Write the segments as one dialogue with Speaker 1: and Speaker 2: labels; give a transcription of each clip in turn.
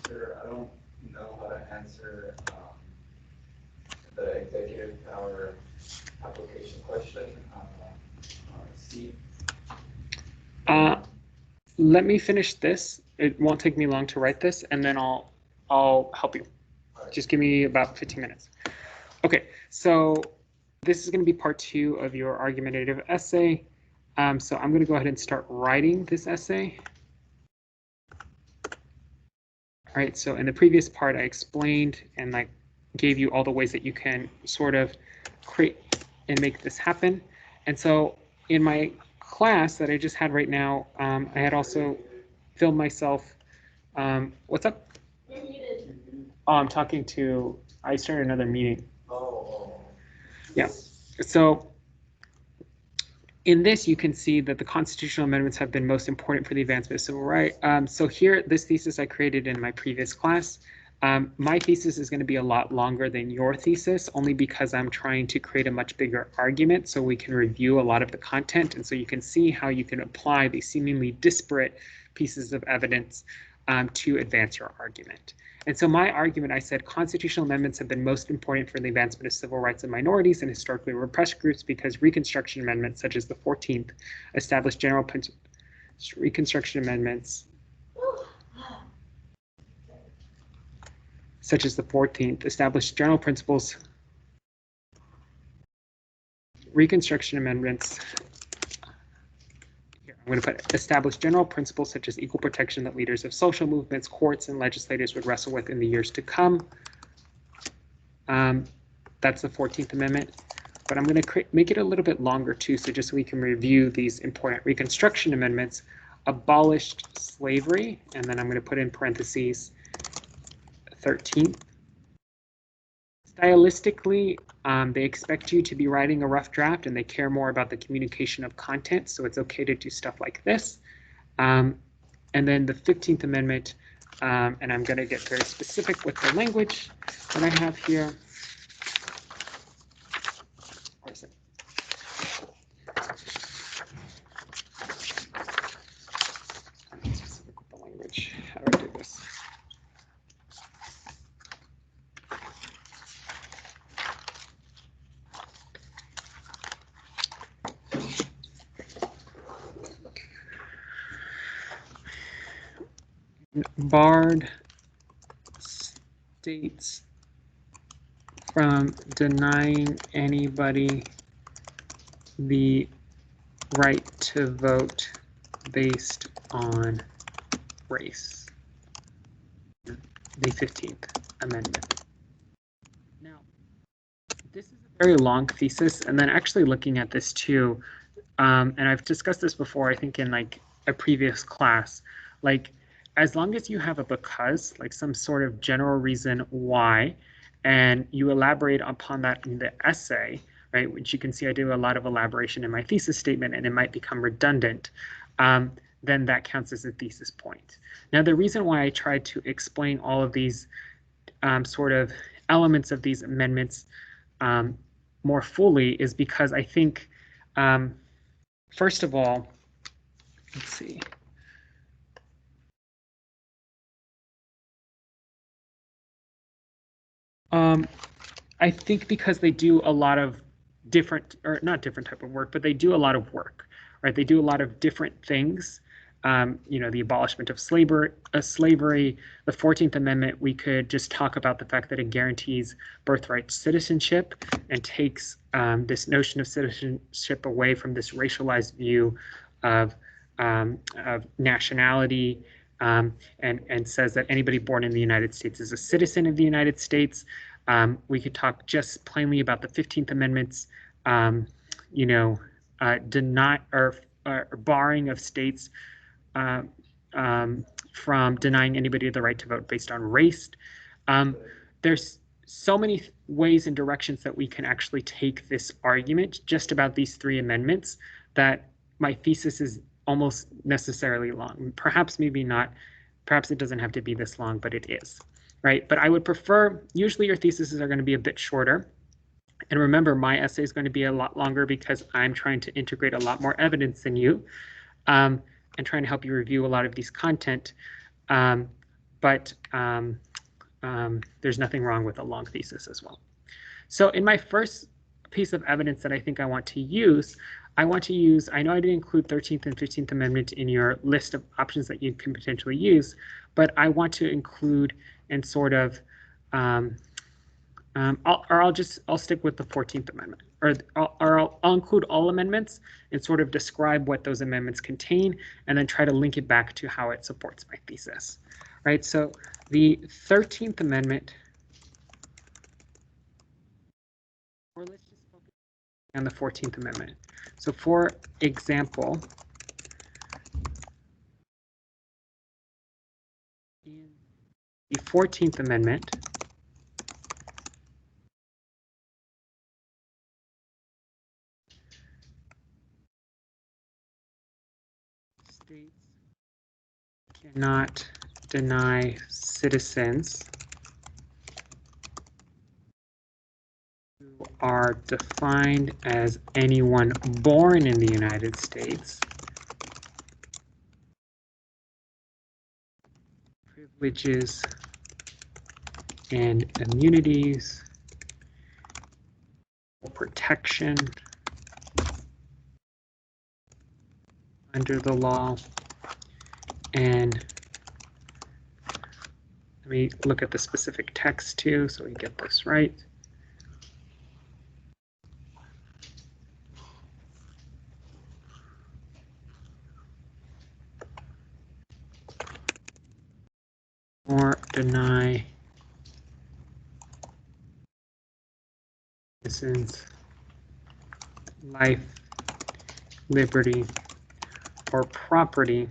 Speaker 1: Sure, I don't know how to answer the executive power application question. C.
Speaker 2: Let me finish this. It won't take me long to write this, and then I'll help you. Just give me about 15 minutes. Okay, so this is going to be part 2 of your argumentative essay. So I'm going to go ahead and start writing this essay. All right, so in the previous part, I explained and like gave you all the ways that you can sort of create and make this happen. And so in my class that I just had right now, I had also filmed myself. What's up?
Speaker 3: You're muted.
Speaker 2: Oh, I'm talking to, I started another meeting.
Speaker 1: Oh.
Speaker 2: Yeah, so in this, you can see that the constitutional amendments have been most important for the advancement of civil rights. So here, this thesis I created in my previous class. My thesis is going to be a lot longer than your thesis, only because I'm trying to create a much bigger argument so we can review a lot of the content. And so you can see how you can apply these seemingly disparate pieces of evidence to advance your argument. And so my argument, I said, constitutional amendments have been most important for the advancement of civil rights of minorities and historically repressed groups because Reconstruction amendments, such as the 14th, established general principles. Reconstruction amendments, such as the 14th, established general principles. Reconstruction amendments. Here, I'm going to put established general principles such as equal protection that leaders of social movements, courts, and legislators would wrestle with in the years to come. That's the 14th Amendment. But I'm going to make it a little bit longer too, so just so we can review these important Reconstruction amendments. Abolished slavery, and then I'm going to put in parentheses 13th. Stylistically, they expect you to be writing a rough draft and they care more about the communication of content, so it's okay to do stuff like this. And then the 15th Amendment, and I'm going to get very specific with the language that I have here. Where is it? I'm specific with the language. How do I do this? Barred states from denying anybody the right to vote based on race. The 15th Amendment. Now, this is a very long thesis, and then actually looking at this too, and I've discussed this before, I think in like a previous class, like as long as you have a because, like some sort of general reason why, and you elaborate upon that in the essay, right, which you can see I do a lot of elaboration in my thesis statement and it might become redundant, then that counts as a thesis point. Now, the reason why I tried to explain all of these sort of elements of these amendments more fully is because I think, first of all, let's see. I think because they do a lot of different, or not different type of work, but they do a lot of work, right? They do a lot of different things. You know, the abolishment of slavery, the 14th Amendment, we could just talk about the fact that it guarantees birthright citizenship and takes this notion of citizenship away from this racialized view of nationality, and says that anybody born in the United States is a citizen of the United States. We could talk just plainly about the 15th Amendment's, you know, barring of states from denying anybody the right to vote based on race. There's so many ways and directions that we can actually take this argument just about these 3 amendments that my thesis is almost necessarily long. Perhaps maybe not, perhaps it doesn't have to be this long, but it is, right? But I would prefer, usually your theses are going to be a bit shorter. And remember, my essay is going to be a lot longer because I'm trying to integrate a lot more evidence than you, and trying to help you review a lot of these content. but there's nothing wrong with a long thesis as well. So in my first piece of evidence that I think I want to use, I know I didn't include 13th and 15th Amendment in your list of options that you can potentially use, but I want to include and sort of, I'll stick with the 14th Amendment, or I'll include all amendments and sort of describe what those amendments contain, and then try to link it back to how it supports my thesis, right? So the 13th Amendment, or let's just focus on the 14th Amendment. So for example, in the 14th Amendment, states cannot deny citizens who are defined as anyone born in the United States privileges and immunities or protection under the law. And let me look at the specific text too, so we get this right. Or deny citizens life, liberty, or property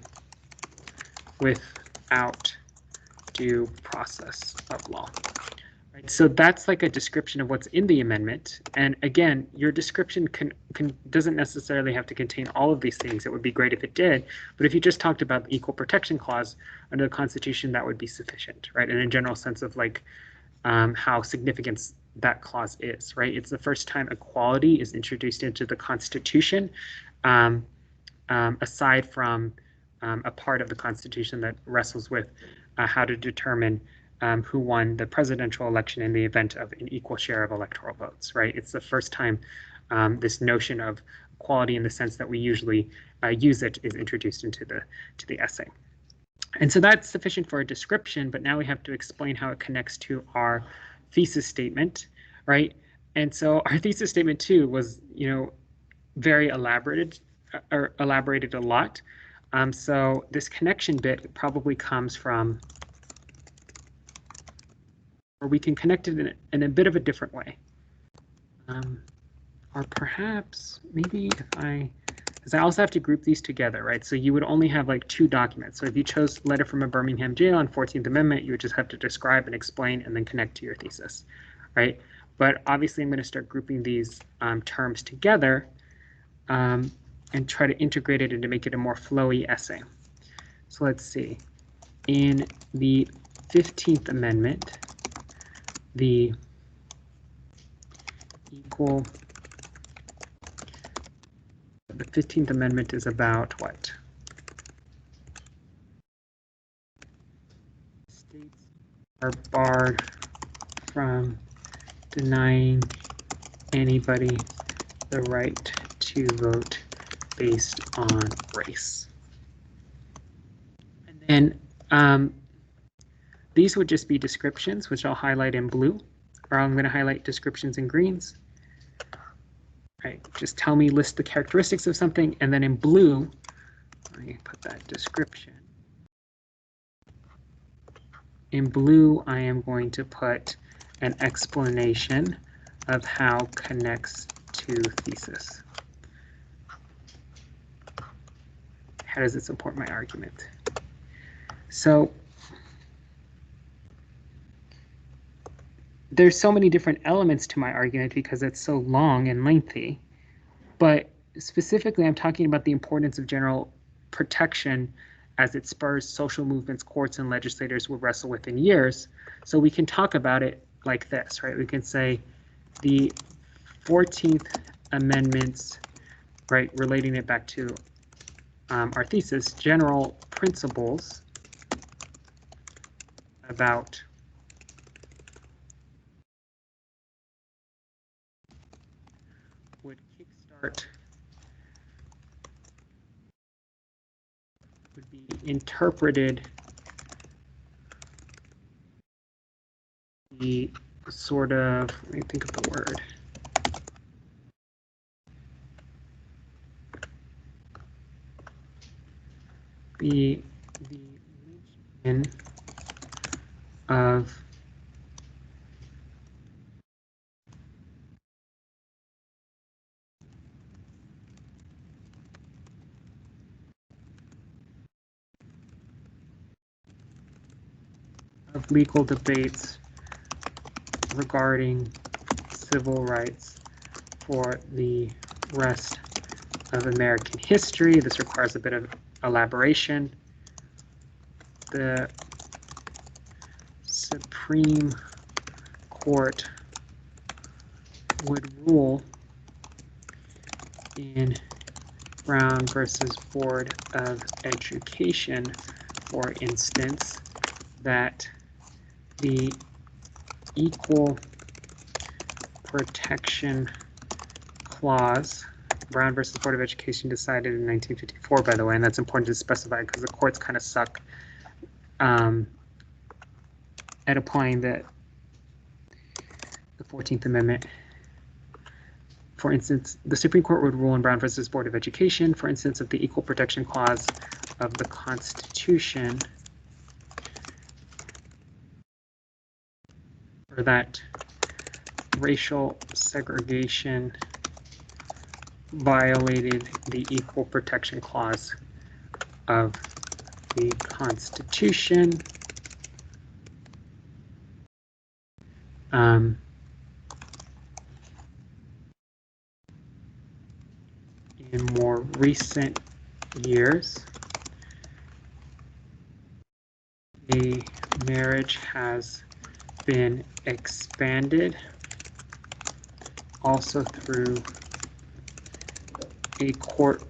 Speaker 2: without due process of law. Right, so that's like a description of what's in the amendment. And again, your description doesn't necessarily have to contain all of these things. It would be great if it did. But if you just talked about the Equal Protection Clause under the Constitution, that would be sufficient, right? In a general sense of like how significant that clause is, right? It's the first time equality is introduced into the Constitution, aside from a part of the Constitution that wrestles with how to determine who won the presidential election in the event of an equal share of electoral votes, right? It's the first time this notion of equality in the sense that we usually use it is introduced into the essay. And so that's sufficient for a description, but now we have to explain how it connects to our thesis statement, right? And so our thesis statement too was, very elaborated a lot. So this connection bit probably comes from, or we can connect it in a bit of a different way. Or perhaps maybe because I also have to group these together, right? So you would only have like two documents. So if you chose letter from a Birmingham jail on 14th Amendment, you would just have to describe and explain and then connect to your thesis, right? But obviously I'm going to start grouping these terms together and try to integrate it and to make it a more flowy essay. So let's see. In the 15th Amendment, the the 15th Amendment is about what? States are barred from denying anybody the right to vote based on race. And then these would just be descriptions, which I'll highlight in blue, or I'm going to highlight descriptions in greens. Right, just tell me, list the characteristics of something, and then in blue, let me put that description. In blue, I am going to put an explanation of how connects to thesis. How does it support my argument? So there's so many different elements to my argument because it's so long and lengthy, but specifically I'm talking about the importance of general protection as it spurs social movements courts and legislators will wrestle with in years. So we can talk about it like this, right? We can say the 14th Amendment's, right, relating it back to our thesis, general principles about would kickstart, would be interpreted the sort of, let me think of the word. The linchpin of legal debates regarding civil rights for the rest of American history. This requires a bit of elaboration. The Supreme Court would rule in Brown versus Board of Education, for instance, that the Equal Protection Clause, Brown versus Board of Education decided in 1954, by the way, and that's important to specify because the courts kind of suck at applying the 14th Amendment. For instance, the Supreme Court would rule in Brown versus Board of Education, for instance, of the Equal Protection Clause of the Constitution, or that racial segregation violated the Equal Protection Clause of the Constitution. In more recent years, a marriage has been expanded also through a court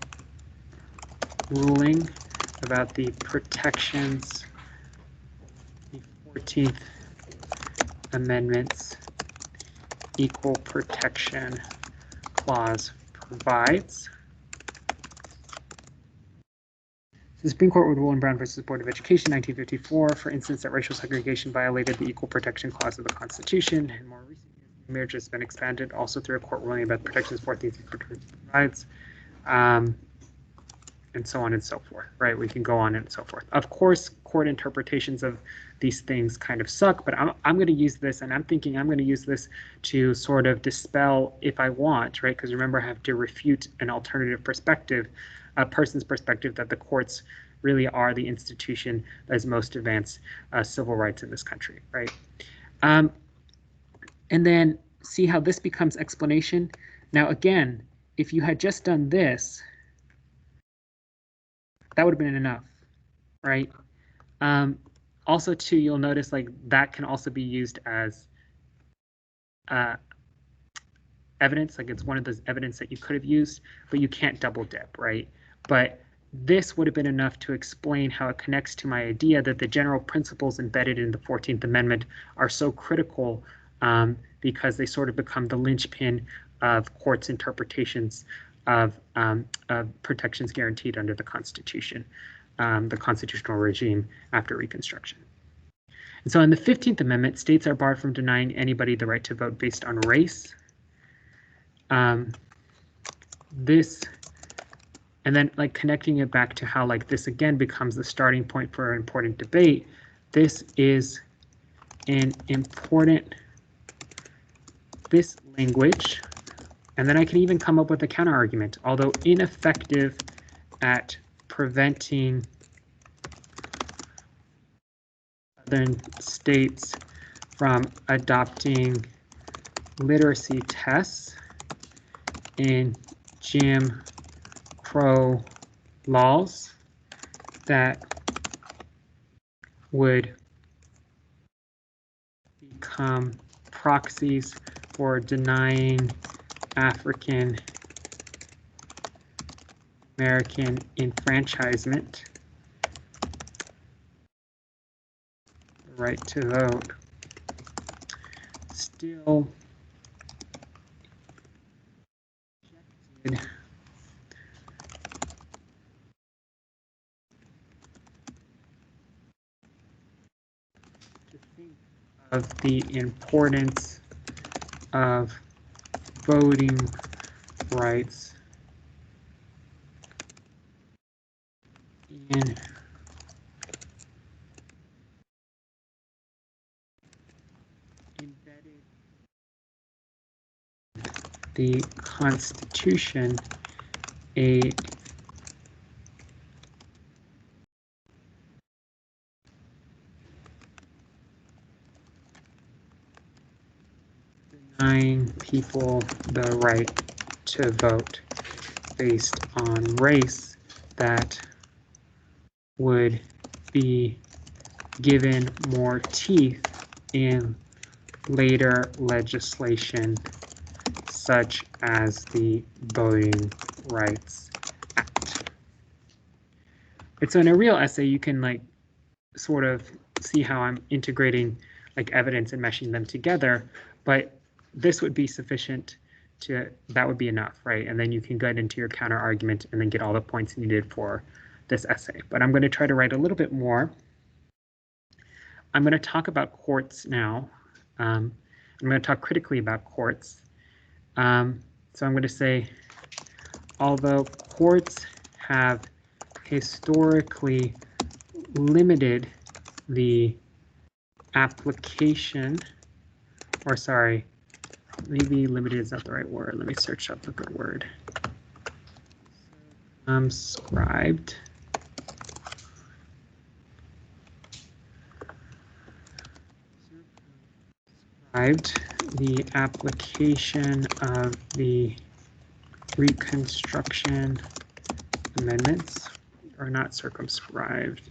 Speaker 2: ruling about the protections the 14th Amendment's Equal Protection Clause provides. The Supreme Court would rule in Brown versus Board of Education, 1954, for instance, that racial segregation violated the Equal Protection Clause of the Constitution. In more recent years, marriage has been expanded also through a court ruling about the protections 14th Amendment provides, and so on and so forth, right? We can go on and so forth. Of course, court interpretations of these things kind of suck, but I'm going to use this, and I'm thinking I'm going to use this to sort of dispel if I want, right? Because remember, I have to refute an alternative perspective, a person's perspective that the courts really are the institution that has most advanced civil rights in this country, right? And then see how this becomes explanation. Now, again, if you had just done this, that would have been enough, right? Also, too, you'll notice like that can also be used as evidence, like it's one of those evidence that you could have used, but you can't double dip, right? But this would have been enough to explain how it connects to my idea that the general principles embedded in the 14th Amendment are so critical because they sort of become the linchpin of courts' interpretations of protections guaranteed under the Constitution, the constitutional regime after Reconstruction. And so in the 15th Amendment, states are barred from denying anybody the right to vote based on race. And then like connecting it back to how like this again becomes the starting point for an important debate. This is an important, this language, and then I can even come up with a counter argument, although ineffective at preventing southern states from adopting literacy tests in Jim Crow laws that would become proxies for denying African American enfranchisement. right to vote still rejected to think of the importance of voting rights in embedded the Constitution a denying people the right to vote based on race that would be given more teeth in later legislation such as the Voting Rights Act. And so in a real essay, you can like sort of see how I'm integrating like evidence and meshing them together, but this would be sufficient to, that would be enough, right? And then you can get into your counter argument and then get all the points needed for this essay. But I'm going to try to write a little bit more. I'm going to talk about courts now. I'm going to talk critically about courts. So I'm going to say, although courts have historically limited the application, or sorry, maybe limited is not the right word. Let me search up the good word. Circumscribed. The application of the Reconstruction Amendments, or not circumscribed.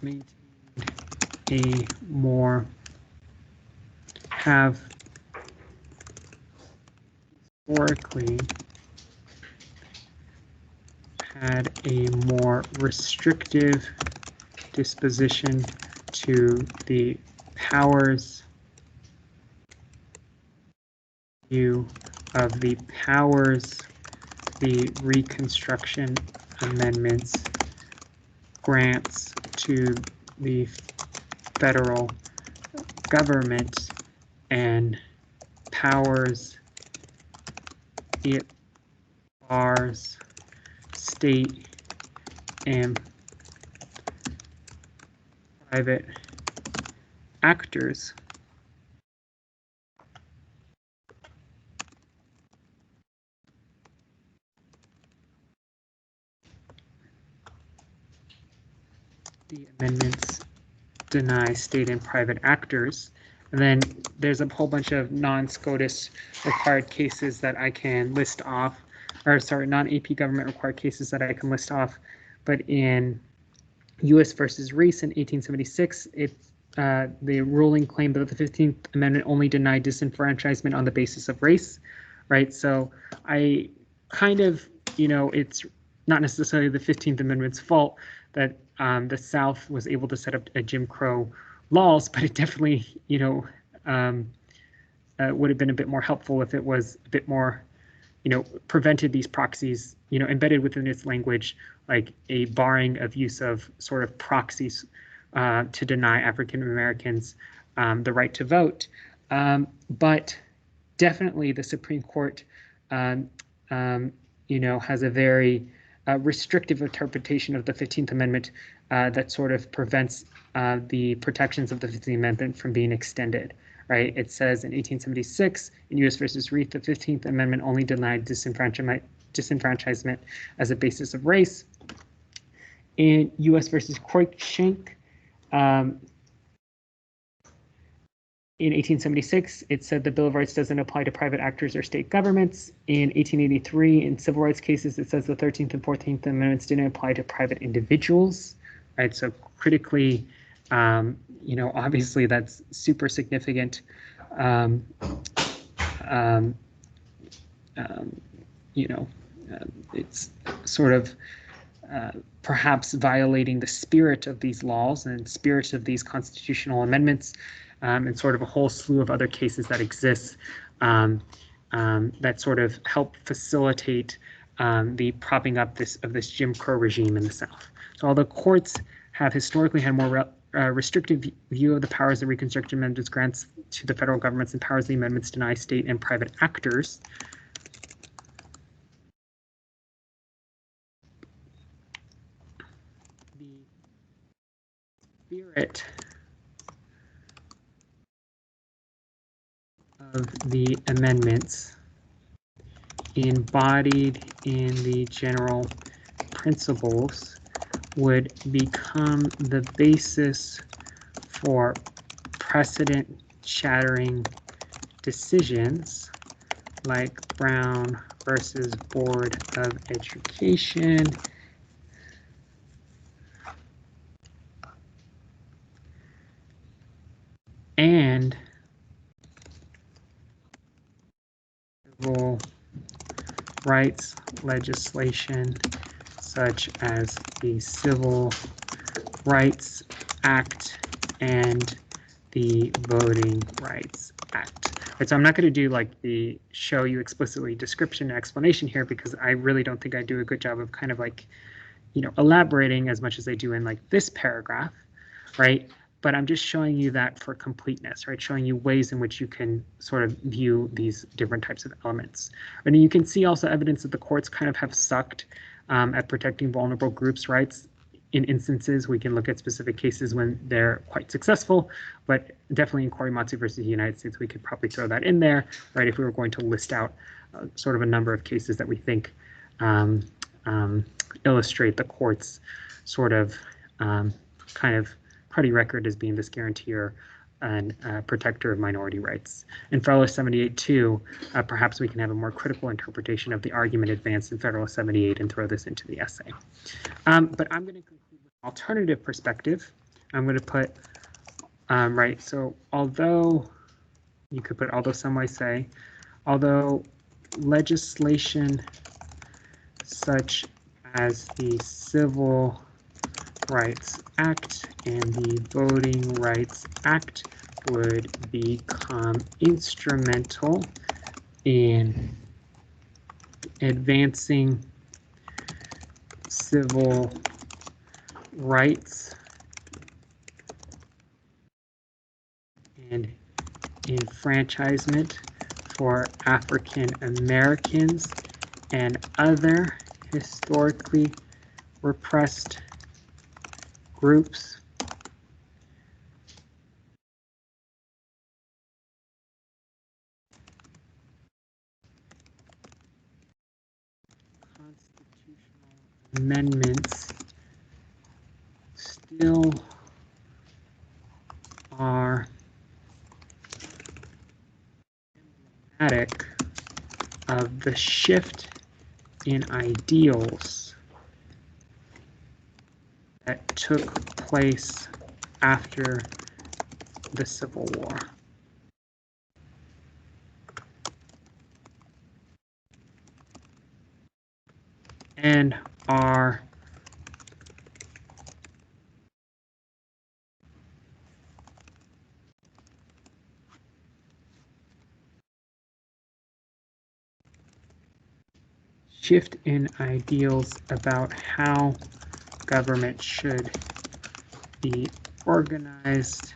Speaker 2: Maintained a more, have historically had a more restrictive disposition to the powers of the powers the Reconstruction Amendments grants to the federal government and powers it bars state and private actors the amendments deny state and private actors. And then there's a whole bunch of non-SCOTUS required cases that I can list off, or sorry, non-AP government required cases that I can list off. But in U.S. versus Reese in 1876, the ruling claimed that the 15th Amendment only denied disenfranchisement on the basis of race, right? So I kind of, you know, it's not necessarily the 15th Amendment's fault that the South was able to set up a Jim Crow laws, but it definitely, you know, would have been a bit more helpful if it was a bit more, you know, prevented these proxies, you know, embedded within its language, like a barring of use of sort of proxies to deny African Americans the right to vote. But definitely the Supreme Court, you know, has a very restrictive interpretation of the 15th Amendment that sort of prevents the protections of the 15th Amendment from being extended, right? It says in 1876 in U.S. versus Reith, the 15th Amendment only denied disenfranchisement as a basis of race. In U.S. versus Cruikshank, in 1876, it said the Bill of Rights doesn't apply to private actors or state governments. In 1883, in civil rights cases, it says the 13th and 14th Amendments didn't apply to private individuals, right? So critically, you know, obviously that's super significant. You know, it's sort of perhaps violating the spirit of these laws and spirit of these constitutional amendments, and sort of a whole slew of other cases that exist that sort of help facilitate the propping up of this Jim Crow regime in the South. So although courts have historically had more restrictive view of the powers that Reconstruction Amendments grants to the federal governments and powers the amendments deny state and private actors, the spirit of the amendments embodied in the general principles would become the basis for precedent-shattering decisions like Brown versus Board of Education and civil rights legislation such as the Civil Rights Act and the Voting Rights Act. Right, so I'm not going to do like the show you explicitly description and explanation here because I really don't think I do a good job of kind of like, you know, elaborating as much as I do in like this paragraph, right? But I'm just showing you that for completeness, right? Showing you ways in which you can sort of view these different types of elements. And you can see also evidence that the courts kind of have sucked at protecting vulnerable groups' rights. In instances, we can look at specific cases when they're quite successful, but definitely in Korematsu versus the United States, we could probably throw that in there, right? If we were going to list out sort of a number of cases that we think illustrate the court's sort of kind of party record as being this guarantor and protector of minority rights. In Federalist 78 too, perhaps we can have a more critical interpretation of the argument advanced in Federalist 78 and throw this into the essay. But I'm going to conclude with an alternative perspective. I'm going to put, right, so although, you could put although some might say, although legislation such as the Civil Rights Act and the Voting Rights Act would become instrumental in advancing civil rights and enfranchisement for African Americans and other historically repressed groups. Constitutional amendments still are emblematic of the shift in ideals that took place after the Civil War. And are shift in ideals about how government should be organized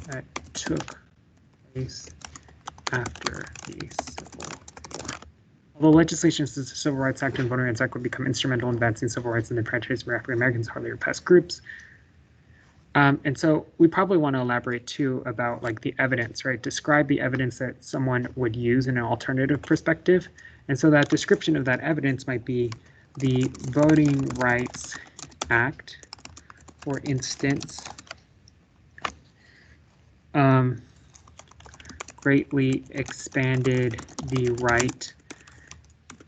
Speaker 2: that took place after the Civil War. Although legislation such as the Civil Rights Act and Voting Rights Act would become instrumental in advancing civil rights and the enfranchisement for African Americans, hardly repressed groups. And so we probably want to elaborate too about like the evidence, right? Describe the evidence that someone would use in an alternative perspective. And so that description of that evidence might be the Voting Rights Act, for instance, greatly expanded the right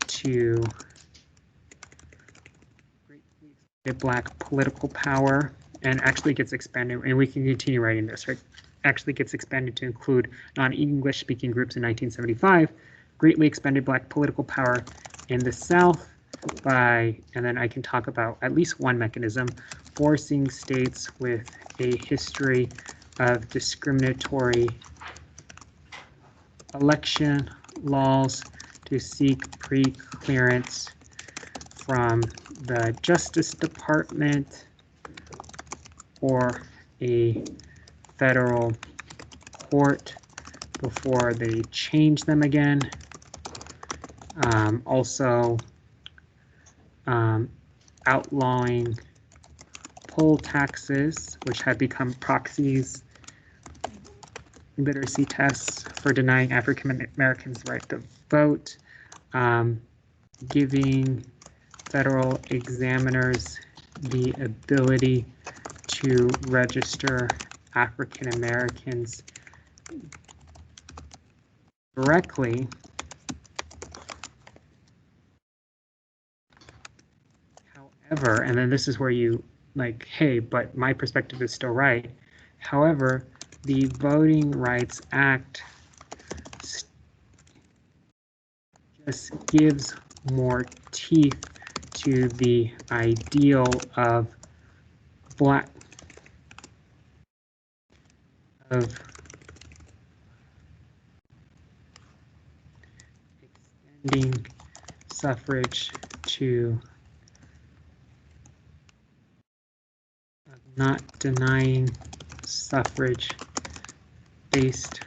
Speaker 2: to Black political power and actually gets expanded, and we can continue writing this, right? Actually gets expanded to include non-English speaking groups in 1975, greatly expanded Black political power in the South by, and then I can talk about at least one mechanism, forcing states with a history of discriminatory election laws to seek pre-clearance from the Justice Department or a federal court before they change them again. Also, outlawing poll taxes, which had become proxies, literacy tests for denying African Americans the right to vote, giving federal examiners the ability to register African Americans directly. However, and then this is where you like, hey, but my perspective is still right. However, the Voting Rights Act just gives more teeth to the ideal of extending suffrage to not denying suffrage based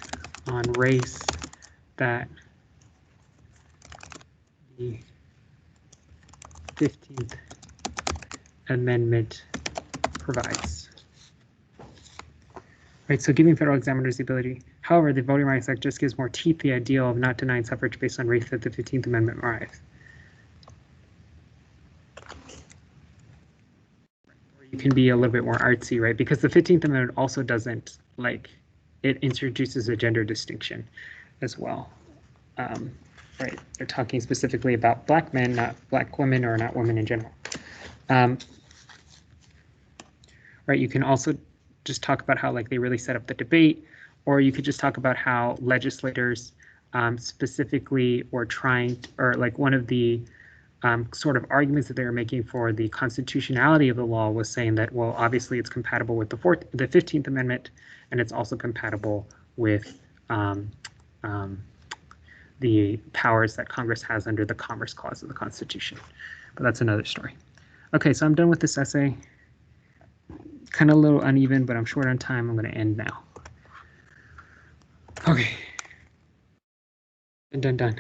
Speaker 2: on race that the 15th Amendment provides. Right, so giving federal examiners the ability. However, the Voting Rights Act just gives more teeth the ideal of not denying suffrage based on race that the 15th Amendment provides. Or you can be a little bit more artsy, right? Because the 15th Amendment also doesn't, like, it introduces a gender distinction as well. Right, they're talking specifically about Black men, not Black women, or not women in general. Right, you can also just talk about how like they really set up the debate, or you could just talk about how legislators specifically were trying, or like one of the sort of arguments that they were making for the constitutionality of the law was saying that, well, obviously it's compatible with the 15th Amendment, and it's also compatible with the powers that Congress has under the Commerce Clause of the Constitution. But that's another story. Okay, so I'm done with this essay. Kind of a little uneven, but I'm short on time. I'm going to end now. Okay. Done.